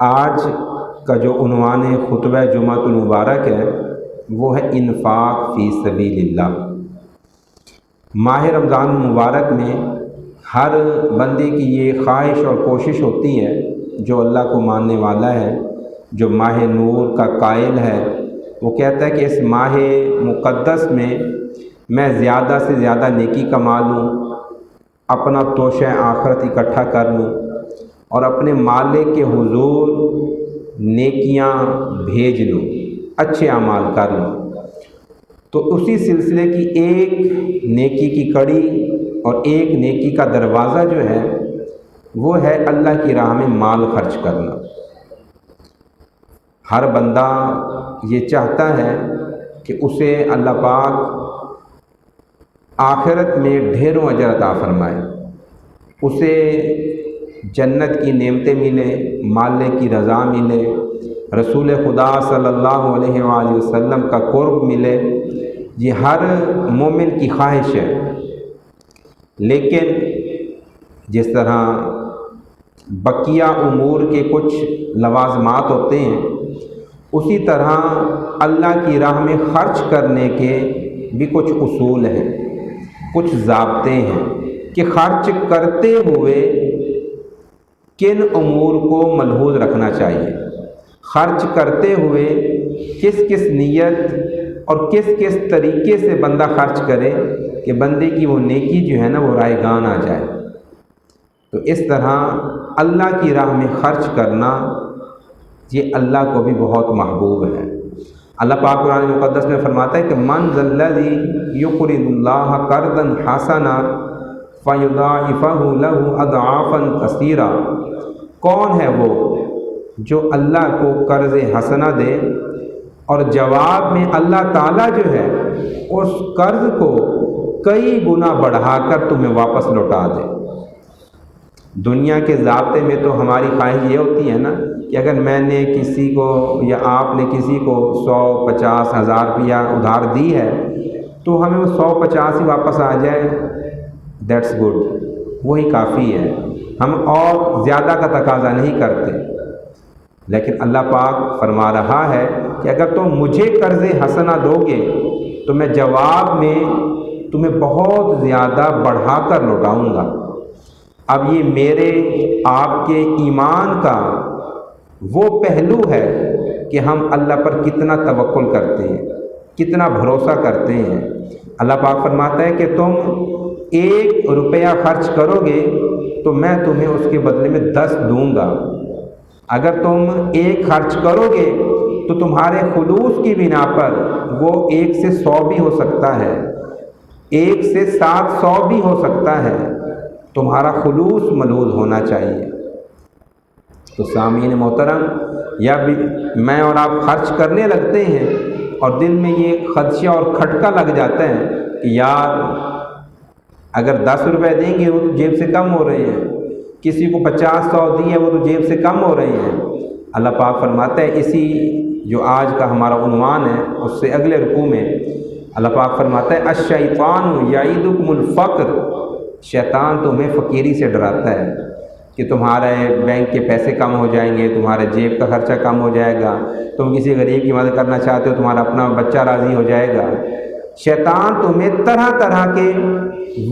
آج کا جو عنوان خطبہ جمعۃ المبارک ہے وہ ہے انفاق فی سبیل اللہ۔ ماہ رمضان المبارک میں ہر بندے کی یہ خواہش اور کوشش ہوتی ہے، جو اللہ کو ماننے والا ہے، جو ماہ نور کا قائل ہے، وہ کہتا ہے کہ اس ماہ مقدس میں زیادہ سے زیادہ نیکی کما لوں، اپنا توشہ آخرت اکٹھا کر لوں اور اپنے مالک کے حضور نیکیاں بھیج لوں، اچھے اعمال کر لوں۔ تو اسی سلسلے کی ایک نیکی کی کڑی اور ایک نیکی کا دروازہ جو ہے وہ ہے اللہ کی راہ میں مال خرچ کرنا۔ ہر بندہ یہ چاہتا ہے کہ اسے اللہ پاک آخرت میں ڈھیروں اجر عطا فرمائے، اسے جنت کی نعمتیں ملے، مالک کی رضا ملے، رسول خدا صلی اللہ علیہ وآلہ وسلم کا قرب ملے۔ یہ ہر مومن کی خواہش ہے، لیکن جس طرح بقیہ امور کے کچھ لوازمات ہوتے ہیں، اسی طرح اللہ کی راہ میں خرچ کرنے کے بھی کچھ اصول ہیں، کچھ ضابطے ہیں کہ خرچ کرتے ہوئے کن امور کو ملحوظ رکھنا چاہیے، خرچ کرتے ہوئے کس کس نیت اور کس کس طریقے سے بندہ خرچ کرے کہ بندے کی وہ نیکی جو ہے نا وہ رائے گان آ جائے۔ تو اس طرح اللہ کی راہ میں خرچ کرنا یہ اللہ کو بھی بہت محبوب ہے۔ اللہ پاک قرآن مقدس میں فرماتا ہے کہ من ذا الذی یقرض اللہ قرضا حسنا فیضاعفہ لہ اضعافا کثیرا، کون ہے وہ جو اللہ کو قرض حسنہ دے اور جواب میں اللہ تعالیٰ جو ہے اس قرض کو کئی گنا بڑھا کر تمہیں واپس لوٹا دے۔ دنیا کے ضابطے میں تو ہماری خواہش یہ ہوتی ہے نا کہ اگر میں نے کسی کو یا آپ نے کسی کو 100-50,000 روپیہ ادھار دی ہے تو ہمیں وہ 150 ہی واپس آ جائے، دیٹس گڈ، وہی کافی ہے، ہم اور زیادہ کا تقاضا نہیں کرتے۔ لیکن اللہ پاک فرما رہا ہے کہ اگر تم مجھے قرض حسنہ دو گے تو میں جواب میں تمہیں بہت زیادہ بڑھا کر لوٹاؤں گا۔ اب یہ میرے آپ کے ایمان کا وہ پہلو ہے کہ ہم اللہ پر کتنا توکل کرتے ہیں، کتنا بھروسہ کرتے ہیں۔ اللہ پاک فرماتا ہے کہ تم 1 روپیہ خرچ کرو گے تو میں تمہیں اس کے بدلے میں 10 دوں گا۔ اگر تم 1 خرچ کرو گے تو تمہارے خلوص کی بنا پر وہ 1 سے 100 بھی ہو سکتا ہے، 1 سے 700 بھی ہو سکتا ہے، تمہارا خلوص ملحوظ ہونا چاہیے۔ تو سامعین محترم، یا بھی میں اور آپ خرچ کرنے لگتے ہیں اور دل میں یہ خدشہ اور کھٹکا لگ جاتا ہے کہ یار اگر 10 روپے دیں گے وہ تو جیب سے کم ہو رہے ہیں، کسی کو 50-100 دیے وہ تو جیب سے کم ہو رہے ہیں۔ اللہ پاک فرماتا ہے اسی جو آج کا ہمارا عنوان ہے اس سے اگلے رکوع میں اللہ پاک فرماتا ہے الشیطان یعدکم الفقر، شیطان تمہیں فقیری سے ڈراتا ہے کہ تمہارے بینک کے پیسے کم ہو جائیں گے، تمہارے جیب کا خرچہ کم ہو جائے گا، تم کسی غریب کی مدد کرنا چاہتے ہو تمہارا اپنا بچہ راضی ہو جائے گا۔ شیطان تمہیں طرح طرح کے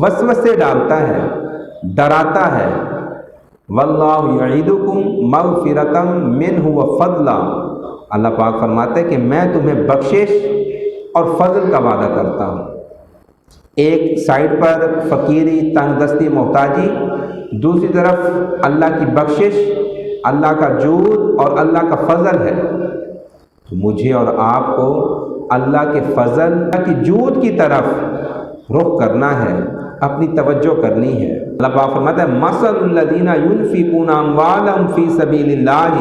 وسوسے ڈالتا ہے، ڈراتا ہے۔ واللہ یعدکم مغفرۃ منہ وفضلا، اللہ پاک فرماتا ہے کہ میں تمہیں بخشش اور فضل کا وعدہ کرتا ہوں۔ ایک سائڈ پر فقیری، تنگ دستی، محتاجی، دوسری طرف اللہ کی بخشش، اللہ کا جود اور اللہ کا فضل ہے۔ تو مجھے اور آپ کو اللہ کے فضل، اللہ کی جود کی طرف رخ کرنا ہے، اپنی توجہ کرنی ہے۔ اللہ پاک فرماتا ہے مثل الذین ينفقون اموالهم فی سبیل اللہ،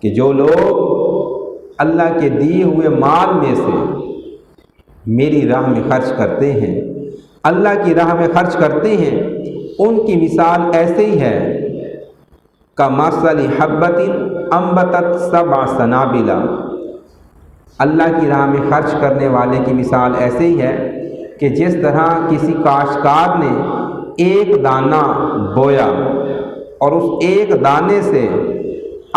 کہ جو لوگ اللہ کے دیے ہوئے مال میں سے میری راہ میں خرچ کرتے ہیں، اللہ کی راہ میں خرچ کرتے ہیں، ان کی مثال ایسے ہی ہے کمثل حبۃ انبتت 7 سنابل، اللہ کی راہ میں خرچ کرنے والے کی مثال ایسے ہی ہے کہ جس طرح کسی کاشتکار نے 1 دانہ بویا اور اس 1 دانے سے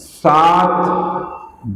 7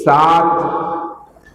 7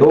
2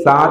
7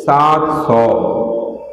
700।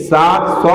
700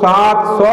700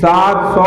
700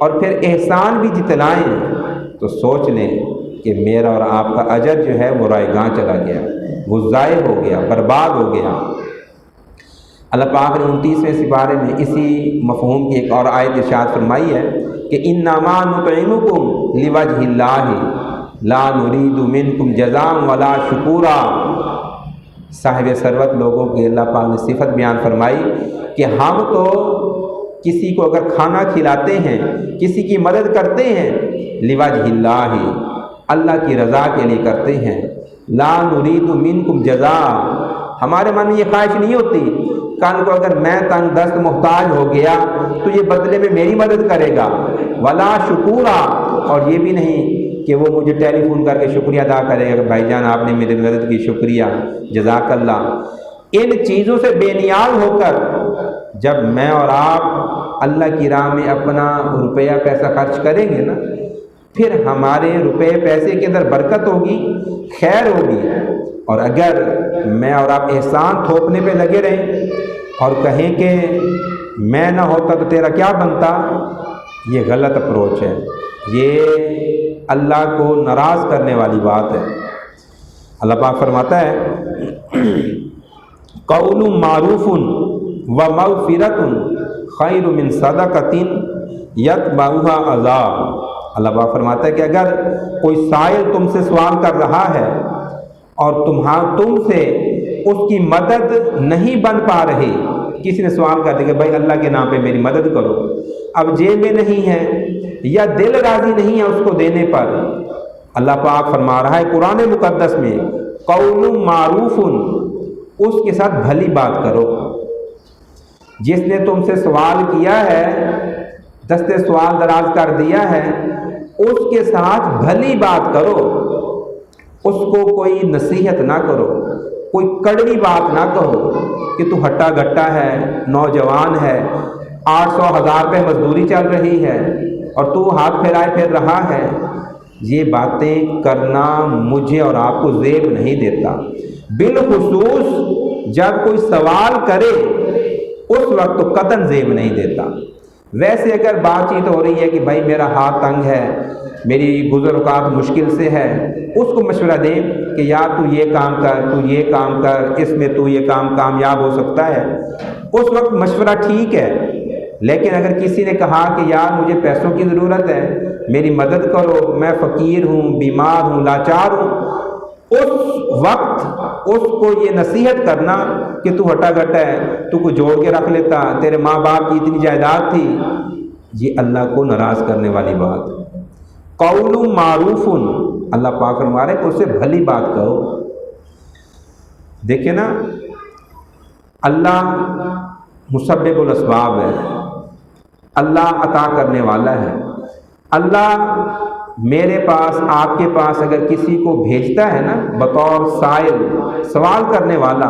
اور پھر احسان بھی جتلائیں، تو سوچ لیں کہ میرا اور آپ کا اجر جو ہے وہ رائے گاں چلا گیا، وہ ضائع ہو گیا، برباد ہو گیا۔ اللہ پاک نے 29ویں سپارے میں اسی مفہوم کی ایک اور آیت ارشاد فرمائی ہے کہ انما نطعمکم لوجہ اللہ لا نرید منکم جزاء ولا شکورا۔ صاحب ثروت لوگوں کی اللہ پاک نے صفت بیان فرمائی کہ ہم تو کسی کو اگر کھانا کھلاتے ہیں، کسی کی مدد کرتے ہیں، لوجہ اللہ، اللہ کی رضا کے لیے کرتے ہیں، لا نرید منکم جزاء، ہمارے من میں یہ خواہش نہیں ہوتی کل کو اگر میں تنگ دست محتاج ہو گیا تو یہ بدلے میں میری مدد کرے گا، ولا شکورا، اور یہ بھی نہیں کہ وہ مجھے ٹیلی فون کر کے شکریہ ادا کرے گا کہ بھائی جان آپ نے میری مدد کی، شکریہ، جزاک اللہ۔ ان چیزوں سے بے نیاز ہو کر جب میں اور آپ اللہ کی راہ میں اپنا روپیہ پیسہ خرچ کریں گے نا، پھر ہمارے روپے پیسے کے اندر برکت ہوگی، خیر ہوگی۔ اور اگر میں اور آپ احسان تھوپنے پہ لگے رہیں اور کہیں کہ میں نہ ہوتا تو تیرا کیا بنتا، یہ غلط اپروچ ہے، یہ اللہ کو ناراض کرنے والی بات ہے۔ اللہ پاک فرماتا ہے قول معروف و مغفرۃ خیر من صدقۃ یتبعها اذی۔ اللہ پاک فرماتا ہے کہ اگر کوئی سائل تم سے سوال کر رہا ہے اور تم سے اس کی مدد نہیں بن پا رہی، کسی نے سوال کر دیا کہ بھائی اللہ کے نام پہ میری مدد کرو، اب جیب میں نہیں ہے یا دل راضی نہیں ہے اس کو دینے پر، اللہ پاک فرما رہا ہے قرآن مقدس میں قول معروف، اس کے ساتھ بھلی بات کرو۔ جس نے تم سے سوال کیا ہے، دستے سوال دراز کر دیا ہے، اس کے ساتھ بھلی بات کرو، اس کو کوئی نصیحت نہ کرو، کوئی کڑوی بات نہ کہو کہ تو ہٹا گٹا ہے، نوجوان ہے، 800,000 روپے مزدوری چل رہی ہے اور تو ہاتھ پھیلائے پھر رہا ہے۔ یہ باتیں کرنا مجھے اور آپ کو زیب نہیں دیتا، بالخصوص جب کوئی سوال کرے اس وقت تو قطعاً زیب نہیں دیتا۔ ویسے اگر بات چیت ہو رہی ہے کہ بھائی میرا ہاتھ تنگ ہے، میری گزر اوقات مشکل سے ہے، اس کو مشورہ دیں کہ یار تو یہ کام کر، تو یہ کام کر، اس میں تو یہ کام کامیاب ہو سکتا ہے، اس وقت مشورہ ٹھیک ہے۔ لیکن اگر کسی نے کہا کہ یار مجھے پیسوں کی ضرورت ہے، میری مدد کرو، میں فقیر ہوں، بیمار ہوں، لاچار ہوں، اس وقت اس کو یہ نصیحت کرنا کہ تو ہٹا گٹا ہے، تو کو جوڑ کے رکھ لیتا، تیرے ماں باپ کی اتنی جائیداد تھی، یہ اللہ کو ناراض کرنے والی بات۔ قول معروف، اللہ پاک فرما رہے کہ اس سے بھلی بات کرو۔ دیکھیں نا، اللہ مسبب الاسباب ہے، اللہ عطا کرنے والا ہے۔ اللہ میرے پاس، آپ کے پاس اگر کسی کو بھیجتا ہے نا بطور سائل، سوال کرنے والا،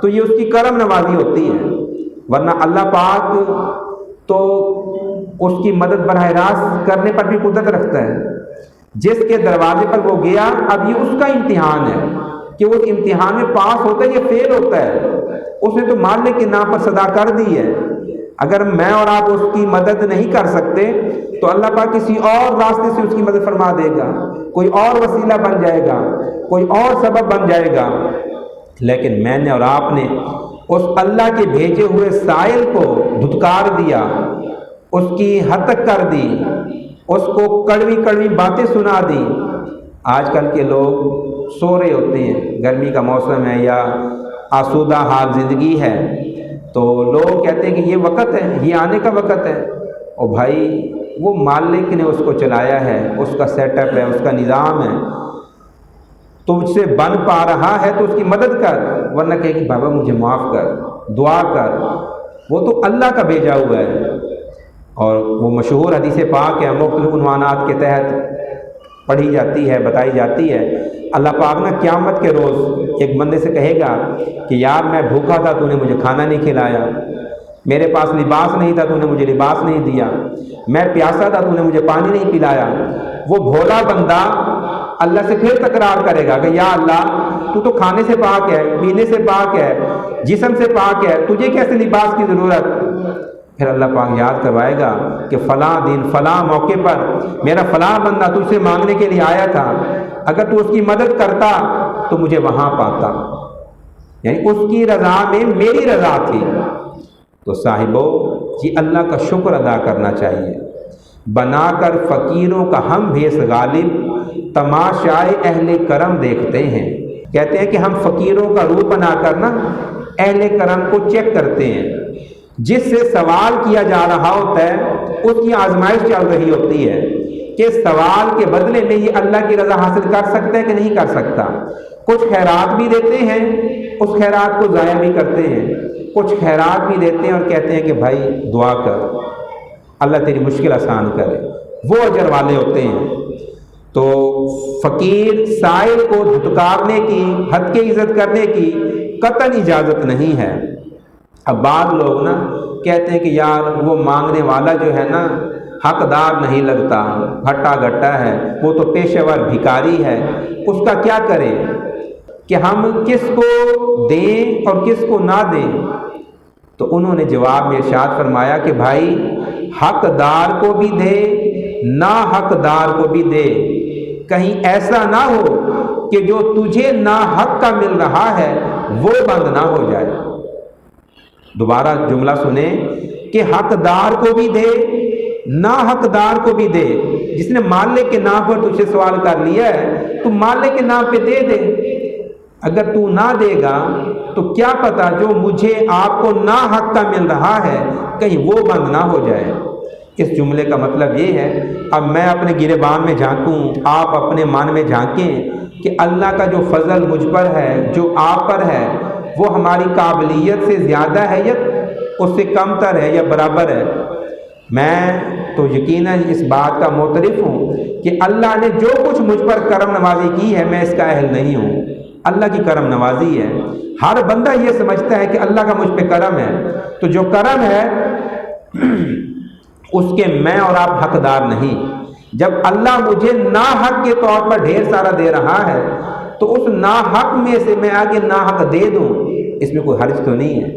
تو یہ اس کی کرم نوازی ہوتی ہے، ورنہ اللہ پاک تو اس کی مدد براہ راست کرنے پر بھی قدرت رکھتا ہے۔ جس کے دروازے پر وہ گیا، اب یہ اس کا امتحان ہے کہ وہ امتحان میں پاس ہوتا ہے یا فیل ہوتا ہے۔ اس نے تو مالک کے نام پر صدا کر دی ہے۔ اگر میں اور آپ اس کی مدد نہیں کر سکتے تو اللہ پاک کسی اور راستے سے اس کی مدد فرما دے گا، کوئی اور وسیلہ بن جائے گا، کوئی اور سبب بن جائے گا۔ لیکن میں نے اور آپ نے اس اللہ کے بھیجے ہوئے سائل کو دھتکار دیا، اس کی حد تک کر دی، اس کو کڑوی کڑوی باتیں سنا دی۔ آج کل کے لوگ سو رہے ہوتے ہیں، گرمی کا موسم ہے یا آسودہ حال زندگی ہے، تو لوگ کہتے ہیں کہ یہ وقت ہے، یہ آنے کا وقت ہے۔ اور بھائی وہ مالک نے اس کو چلایا ہے، اس کا سیٹ اپ ہے، اس کا نظام ہے، تجھ سے بن پا رہا ہے تو اس کی مدد کر، ورنہ کہے کہ بابا مجھے معاف کر، دعا کر۔ وہ تو اللہ کا بھیجا ہوا ہے۔ اور وہ مشہور حدیث پاک ہے، مختلف عنوانات کے تحت پڑھی جاتی ہے، بتائی جاتی ہے۔ اللہ پاک نا قیامت کے روز ایک بندے سے کہے گا کہ یار میں بھوکا تھا، تو نے مجھے کھانا نہیں کھلایا، میرے پاس لباس نہیں تھا، تو نے مجھے لباس نہیں دیا، میں پیاسا تھا، تو نے مجھے پانی نہیں پلایا۔ وہ بھولا بندہ اللہ سے پھر تکرار کرے گا کہ یا اللہ تو کھانے سے پاک ہے، پینے سے پاک ہے، جسم سے پاک ہے، تجھے کیسے لباس کی ضرورت؟ پھر اللہ پاک یاد کروائے گا کہ فلاں دن فلاں موقع پر میرا فلاں بندہ تجھ سے مانگنے کے لیے آیا تھا، اگر تو اس کی مدد کرتا تو مجھے وہاں پاتا، یعنی اس کی رضا میں میری رضا تھی۔ تو صاحبو جی اللہ کا شکر ادا کرنا چاہیے۔ بنا کر فقیروں کا ہم بھیس غالب، تماشائے اہل کرم دیکھتے ہیں۔ کہتے ہیں کہ ہم فقیروں کا روپ بنا کر نا اہل کرم کو چیک کرتے ہیں، جس سے سوال کیا جا رہا ہوتا ہے اس کی آزمائش چل رہی ہوتی ہے کہ سوال کے بدلے میں یہ اللہ کی رضا حاصل کر سکتا ہے کہ نہیں کر سکتا۔ کچھ خیرات بھی دیتے ہیں، اس خیرات کو ضائع بھی کرتے ہیں، کچھ خیرات بھی دیتے ہیں اور کہتے ہیں کہ بھائی دعا کر اللہ تیری مشکل آسان کرے، وہ اجر والے ہوتے ہیں۔ تو فقیر سائل کو دھتکارنے کی، حد کی عزت کرنے کی قطعاً اجازت نہیں ہے۔ اب بعض لوگ نا کہتے ہیں کہ یار وہ مانگنے والا جو ہے نا حقدار نہیں لگتا، ہٹا گٹا ہے، وہ تو پیشہ ور بھکاری ہے، اس کا کیا کریں کہ ہم کس کو دیں اور کس کو نہ دیں؟ تو انہوں نے جواب میں ارشاد فرمایا کہ بھائی حقدار کو بھی دے، نا حقدار کو بھی دے، کہیں ایسا نہ ہو کہ جو تجھے نا حق کا مل رہا ہے وہ بند نہ ہو جائے۔ دوبارہ جملہ سنیں کہ حقدار کو بھی دے، نا حقدار کو بھی دے۔ جس نے مالک کے نام پر تجھے سوال کر لیا ہے تو مالک کے نام پہ دے دے، اگر تو نہ دے گا تو کیا پتا جو مجھے آپ کو نا حق کا مل رہا ہے کہیں وہ بند نہ ہو جائے۔ اس جملے کا مطلب یہ ہے، اب میں اپنے گریبان میں جھانکوں، آپ اپنے من میں جھانکیں کہ اللہ کا جو فضل مجھ پر ہے، جو آپ پر ہے، وہ ہماری قابلیت سے زیادہ ہے یا اس سے کم تر ہے یا برابر ہے۔ میں تو یقیناً اس بات کا معترف ہوں کہ اللہ نے جو کچھ مجھ پر کرم نوازی کی ہے میں اس کا اہل نہیں ہوں، اللہ کی کرم نوازی ہے۔ ہر بندہ یہ سمجھتا ہے کہ اللہ کا مجھ پہ کرم ہے، تو جو کرم ہے اس کے میں اور آپ حقدار نہیں۔ جب اللہ مجھے ناحق کے طور پر ڈھیر سارا دے رہا ہے تو اس ناحق میں سے میں آگے ناحق دے دوں، اس میں کوئی حرج تو نہیں ہے۔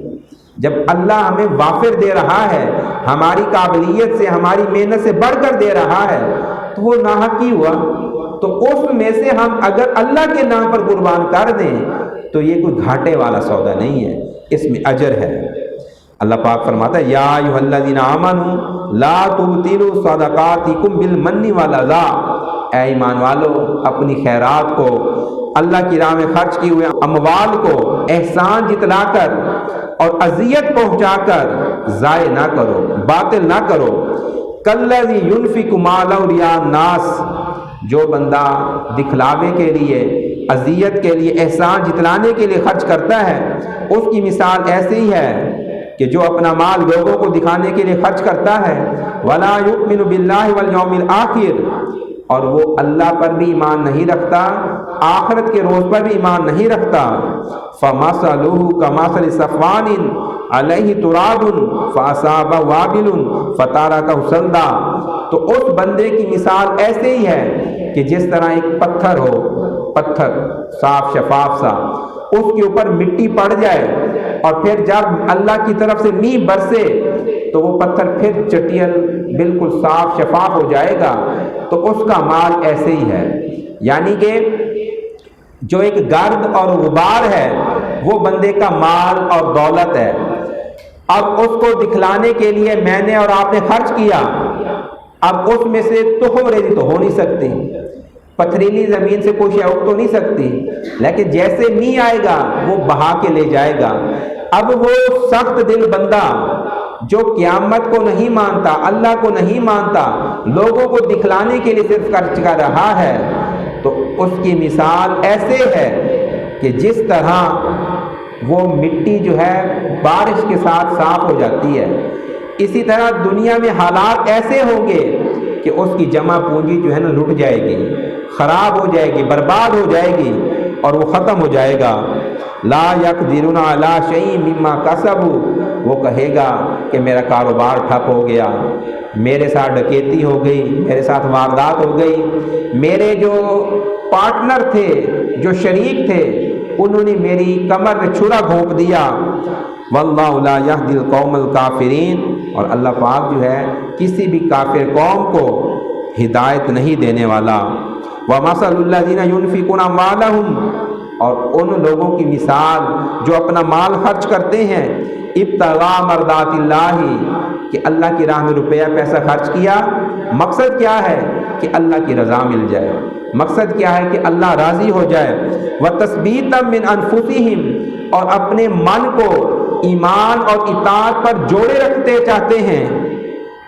جب اللہ ہمیں وافر دے رہا ہے، ہماری قابلیت سے، ہماری محنت سے بڑھ کر دے رہا ہے، تو وہ ناحق ہی ہوا۔ تو اس میں سے ہم اگر اللہ کے نام پر قربان کر دیں تو یہ کوئی گھاٹے والا سودا نہیں ہے، اس میں اجر ہے۔ اللہ پاک فرماتا ہے یا ایھا الذین آمنوا لا تبطلوا صدقاتکم بالمن والاذی، اے ایمان والو اپنی خیرات کو، اللہ کی راہ میں خرچ کیے ہوئے اموال کو احسان جتلا کر اور اذیت پہنچا کر ضائع نہ کرو، باطل نہ کرو۔ کالذی ينفق مالہ رئاء الناس، جو بندہ دکھلاوے کے لیے، اذیت کے لیے، احسان جتلانے کے لیے خرچ کرتا ہے، اس کی مثال ایسی ہی ہے کہ جو اپنا مال لوگوں کو دکھانے کے لیے خرچ کرتا ہے، وَلَا يُؤْمِنُ بِاللَّهِ وَالْيَوْمِ الْآخِرِ، اور وہ اللہ پر بھی ایمان نہیں رکھتا، آخرت کے روز پر بھی ایمان نہیں رکھتا، فَمَثَلُهُ كَمَثَلِ صَفْوَانٍ عَلَيْهِ تُرَابٌ فَأَصَابَهُ وَابِلٌ فَتَرَكَهُ صَلْدًا، تو اس بندے کی مثال ایسے ہی ہے کہ جس طرح ایک پتھر ہو، پتھر صاف شفاف سا، اس کے اوپر مٹی پڑ جائے اور پھر جب اللہ کی طرف سے میਂہ برسے تو وہ پتھر پھر چٹیل بالکل صاف شفاف ہو جائے گا۔ تو اس کا مال ایسے ہی ہے، یعنی کہ جو ایک گرد اور غبار ہے وہ بندے کا مال اور دولت ہے۔ اب اس کو دکھلانے کے لیے میں نے اور آپ نے خرچ کیا، اب اس میں سے تخم ریزی تو ہو نہیں سکتی، پتھریلی زمین سے کوئی شے اگ تو نہیں سکتی، لیکن جیسے میਂہ آئے گا وہ بہا کے لے جائے گا۔ اب وہ سخت دل بندہ جو قیامت کو نہیں مانتا، اللہ کو نہیں مانتا، لوگوں کو دکھلانے کے لیے صرف خرچ کر رہا ہے، تو اس کی مثال ایسے ہے کہ جس طرح وہ مٹی جو ہے بارش کے ساتھ صاف ہو جاتی ہے، اسی طرح دنیا میں حالات ایسے ہوں گے کہ اس کی جمع پونجی جو ہے نا لٹ جائے گی، خراب ہو جائے گی، برباد ہو جائے گی اور وہ ختم ہو جائے گا۔ لا یقدرون علی شیء مما کسبوا، وہ کہے گا کہ میرا کاروبار ٹھپ ہو گیا، میرے ساتھ ڈکیتی ہو گئی، میرے ساتھ واردات ہو گئی، میرے جو پارٹنر تھے، جو شریک تھے، انہوں نے میری کمر میں چھرا گھونپ دیا۔ واللہ لا یہدی القوم الکافرین، اور اللہ پاک جو ہے کسی بھی کافر قوم کو ہدایت نہیں دینے والا۔ وَمَثَلُ الَّذِينَ يُنْفِقُونَ أَمْوَالَهُمْ، اور ان لوگوں کی مثال جو اپنا مال خرچ کرتے ہیں ابتغاء مرضات اللہ، کہ اللہ کی راہ میں روپیہ پیسہ خرچ کیا، مقصد کیا ہے کہ اللہ کی رضا مل جائے، مقصد کیا ہے کہ اللہ راضی ہو جائے۔ وَتَثْبِيتًا مِّنْ أَنفُسِهِمْ، اور اپنے من کو ایمان اور اطاعت پر جوڑے رکھتے چاہتے ہیں،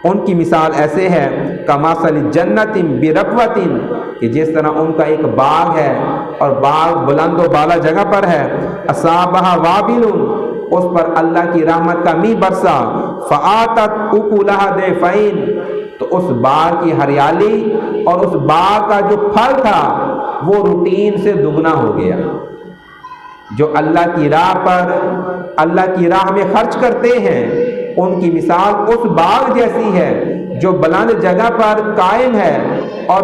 ان کی مثال ایسے ہے کمثل جنت بربوۃ، کہ جس طرح ان کا ایک باغ ہے اور باغ بلند و بالا جگہ پر ہے، اصابہ وابل، اس پر اللہ کی رحمت کا میਂہ برسا، فآتت اکلھا ضعفین، تو اس باغ کی ہریالی اور اس باغ کا جو پھل تھا وہ روٹین سے دگنا ہو گیا۔ جو اللہ کی راہ پر اللہ کی راہ میں خرچ کرتے ہیں ان کی مثال اس باغ جیسی ہے جو بلند جگہ پر قائم ہے اور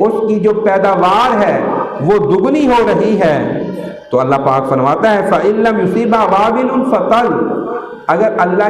اس کی جو پیداوار ہے وہ دگنی ہو رہی ہے۔ تو اللہ پاک فرماتا ہے فَإِن لَّمْ يُصِبْهَا وَابِلٌ فَطَلٌّ، اگر اللہ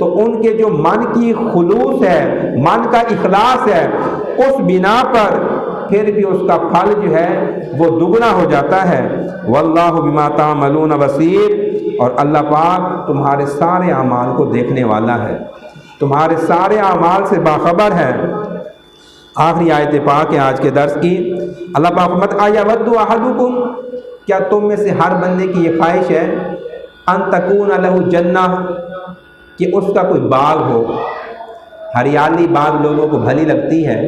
تو ان کے جو من کی خلوص ہے، من کا اخلاص ہے، اس بنا پر پھر بھی اس کا پھل جو ہے وہ دگنا ہو جاتا ہے۔ واللہ بما تعملون بصیر، اور اللہ پاک تمہارے سارے اعمال کو دیکھنے والا ہے، تمہارے سارے اعمال سے باخبر ہے۔ آخری آیت پاک ہے آج کے درس کی۔ اللہ پاک فرماتا ہے یود احدکم، کیا تم میں سے ہر بندے کی یہ خواہش ہے ان تکون لہ جنہ، کہ اس کا کوئی باغ ہو، ہریالی باغ لوگوں کو بھلی لگتی ہے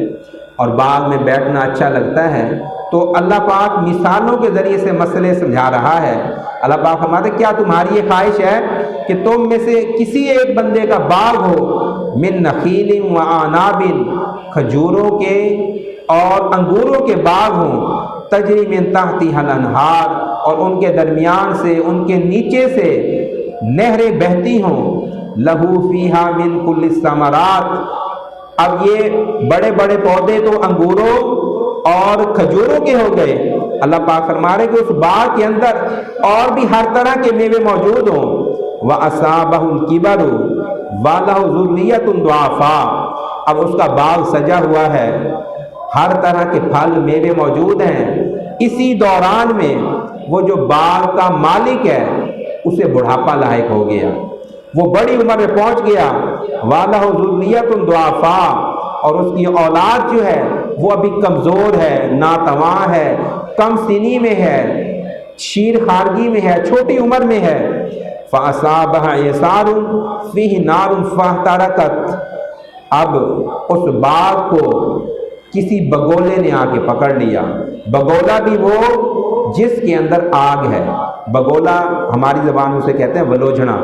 اور باغ میں بیٹھنا اچھا لگتا ہے، تو اللہ پاک مثالوں کے ذریعے سے مسئلے سمجھا رہا ہے۔ اللہ پاک فرماتے ہیں کیا تمہاری یہ خواہش ہے کہ تم میں سے کسی ایک بندے کا باغ ہو، من نخیل و اعناب، کھجوروں کے اور انگوروں کے باغ ہوں، تجری من تحتها الانہار، اور ان کے درمیان سے ان کے نیچے سے نہریں بہتی ہوں، لہو فیہا من کل الثمرات، اب یہ بڑے بڑے پودے تو انگوروں اور کھجوروں کے ہو گئے، اللہ پاک فرما رہے کہ اس باغ کے اندر اور بھی ہر طرح کے میوے موجود ہوں، وَأَصَابَهُ الْكِبَرُ وَلَهُ ذُرِّيَّةٌ ضُعَفَاءُ، اب اس کا باغ سجا ہوا ہے، ہر طرح کے پھل میوے موجود ہیں، اسی دوران میں وہ جو باغ کا مالک ہے اسے بڑھاپا لاحق ہو گیا، وہ بڑی عمر میں پہنچ گیا، وَلَهُ ذُرِّيَّةٌ ضُعَفَاءُ، اور اس کی اولاد جو ہے وہ ابھی کمزور ہے، ناتواں ہے، کم سنی میں ہے، شیر خارگی میں ہے، چھوٹی عمر میں ہے۔ فَأَصَابَهَا إِعْصَارٌ فِيهِ نَارٌ فَاحْتَرَقَتْ، اب اس باغ کو کسی بگولے نے آ کے پکڑ لیا، بگولا بھی وہ جس کے اندر آگ ہے، بگولا ہماری زبان میں اسے کہتے ہیں ولوجھنا،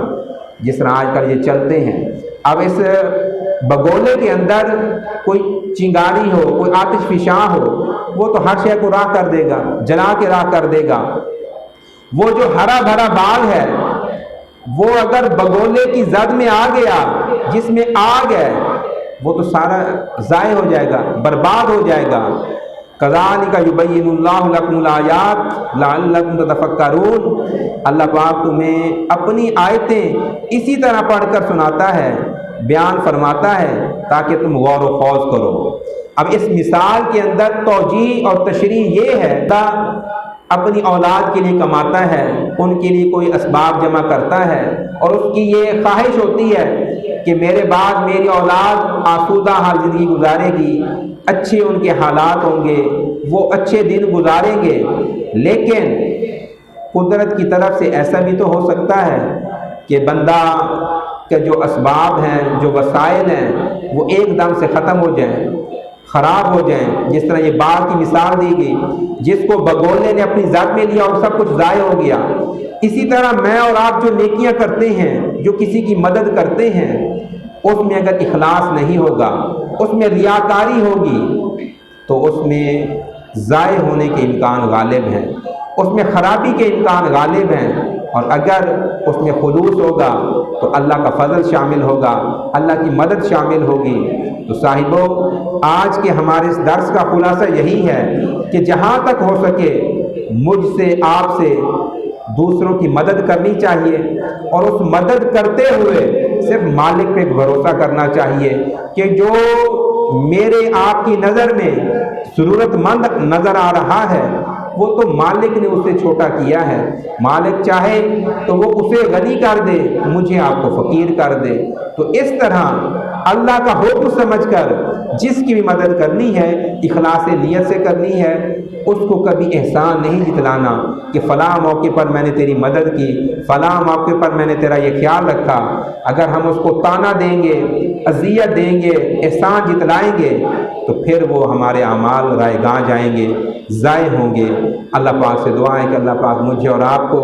جس طرح آج کل یہ چلتے ہیں۔ اب اس بگولے کے اندر کوئی چنگاری ہو، کوئی آتش فشاں ہو، وہ تو ہر شے کو راہ کر دے گا، جلا کے راہ کر دے گا۔ وہ جو ہرا بھرا باغ ہے وہ اگر بگولے کی زد میں آ گیا جس میں آگ ہے وہ تو سارا ضائع ہو جائے گا، برباد ہو جائے گا۔ کذالک یبین اللہ لکم الآیات لعلکم تتفکرون، اللہ پاک تمہیں اپنی آیتیں اسی طرح پڑھ کر سناتا ہے، بیان فرماتا ہے تاکہ تم غور و خوض کرو۔ اب اس مثال کے اندر توجیہ اور تشریح یہ ہے کہ اپنی اولاد کے لیے کماتا ہے، ان کے لیے کوئی اسباب جمع کرتا ہے اور اس کی یہ خواہش ہوتی ہے کہ میرے بعد میری اولاد آسودہ حال زندگی گزارے گی، اچھے ان کے حالات ہوں گے، وہ اچھے دن گزاریں گے، لیکن قدرت کی طرف سے ایسا بھی تو ہو سکتا ہے کہ بندہ کے جو اسباب ہیں، جو وسائل ہیں، وہ ایک دم سے ختم ہو جائیں، خراب ہو جائیں، جس طرح یہ باغ کی مثال دی گئی، جس کو بگولے نے اپنی ذات میں لیا اور سب کچھ ضائع ہو گیا۔ اسی طرح میں اور آپ جو نیکیاں کرتے ہیں، جو کسی کی مدد کرتے ہیں، اس میں اگر اخلاص نہیں ہوگا، اس میں ریاکاری ہوگی تو اس میں ضائع ہونے کے امکان غالب ہیں، اس میں خرابی کے امکان غالب ہیں، اور اگر اس میں خلوص ہوگا تو اللہ کا فضل شامل ہوگا، اللہ کی مدد شامل ہوگی۔ تو صاحبو، آج کے ہمارے اس درس کا خلاصہ یہی ہے کہ جہاں تک ہو سکے مجھ سے، آپ سے دوسروں کی مدد کرنی چاہیے، اور اس مدد کرتے ہوئے صرف مالک پہ بھروسہ کرنا چاہیے کہ جو میرے آپ کی نظر میں ضرورت مند نظر آ رہا ہے وہ تو مالک نے اسے چھوٹا کیا ہے، مالک چاہے تو وہ اسے غنی کر دے، مجھے آپ کو فقیر کر دے۔ تو اس طرح اللہ کا حکم سمجھ کر جس کی بھی مدد کرنی ہے اخلاص نیت سے کرنی ہے، اس کو کبھی احسان نہیں جتلانا کہ فلاں موقع پر میں نے تیری مدد کی، فلاں موقع پر میں نے تیرا یہ خیال رکھا۔ اگر ہم اس کو تانا دیں گے، اذیت دیں گے، احسان جتلائیں گے تو پھر وہ ہمارے اعمال رائے گاں جائیں گے، ضائع ہوں گے۔ اللہ پاک سے دعا ہے کہ اللہ پاک مجھے اور آپ کو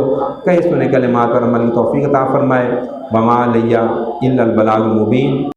کہے سنے کلمات پر عمل کی توفیق عطا فرمائے۔ وما علیہ الا البلاغ المبین۔